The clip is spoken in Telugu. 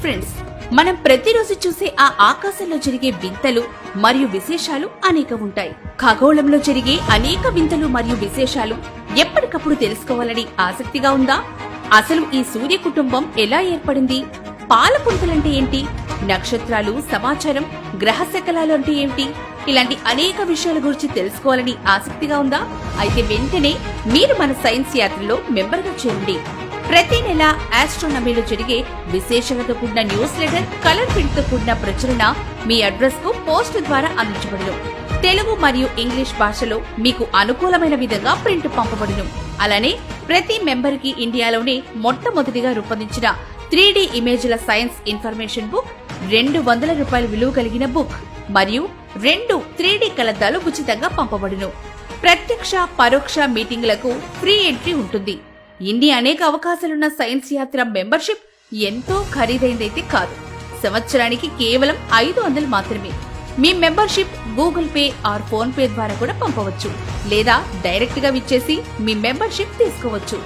ఫ్రెండ్స్, మనం ప్రతిరోజు చూసే ఆ ఆకాశంలో జరిగే వింతలు మరియు విశేషాలు అనేక ఉంటాయి. ఖగోళంలో జరిగే అనేక వింతలు మరియు విశేషాలు ఎప్పటికప్పుడు తెలుసుకోవాలని ఆసక్తిగా ఉందా? అసలు ఈ సూర్య కుటుంబం ఎలా ఏర్పడింది? పాలపుంతలంటే ఏంటి? నక్షత్రాలు, సమాచారం, గ్రహ శకలాలు అంటే ఏంటి? ఇలాంటి అనేక విషయాల గురించి తెలుసుకోవాలని ఆసక్తిగా ఉందా? అయితే వెంటనే మీరు మన సైన్స్ యాత్రలో మెంబర్గా చేరండి. ప్రతి నెల ఆస్ట్రోనమీలో జరిగే విశేషాలతో కూడిన న్యూస్ లెటర్, కలర్ ప్రింట్ తో కూడిన ప్రచురణ మీ అడ్రస్ కు పోస్ట్ ద్వారా అందించబడును. తెలుగు మరియు ఇంగ్లీష్ భాషలో మీకు అనుకూలమైన విధంగా ప్రింట్ పంపబడును. అలానే ప్రతి మెంబర్ కి ఇండియాలోనే మొట్టమొదటిగా రూపొందించిన 3D ఇమేజ్ల సైన్స్ ఇన్ఫర్మేషన్ బుక్, 200 రూపాయల విలువ కలిగిన బుక్ మరియు 2 3D కలద్దాలు ఉచితంగా పంపబడును. ప్రత్యక్ష, పరోక్ష మీటింగులకు ఫ్రీ ఎంట్రీ ఉంటుంది. ఇన్ని అనేక అవకాశాలున్న సైన్స్ యాత్ర మెంబర్షిప్ ఎంతో ఖరీదైందైతే కాదు. సంవత్సరానికి కేవలం 500 మాత్రమే. మీ membership Google Pay or PhonePe ద్వారా కూడా పంపవచ్చు, లేదా డైరెక్ట్ గా విచ్చేసి మీ మెంబర్షిప్ తీసుకోవచ్చు.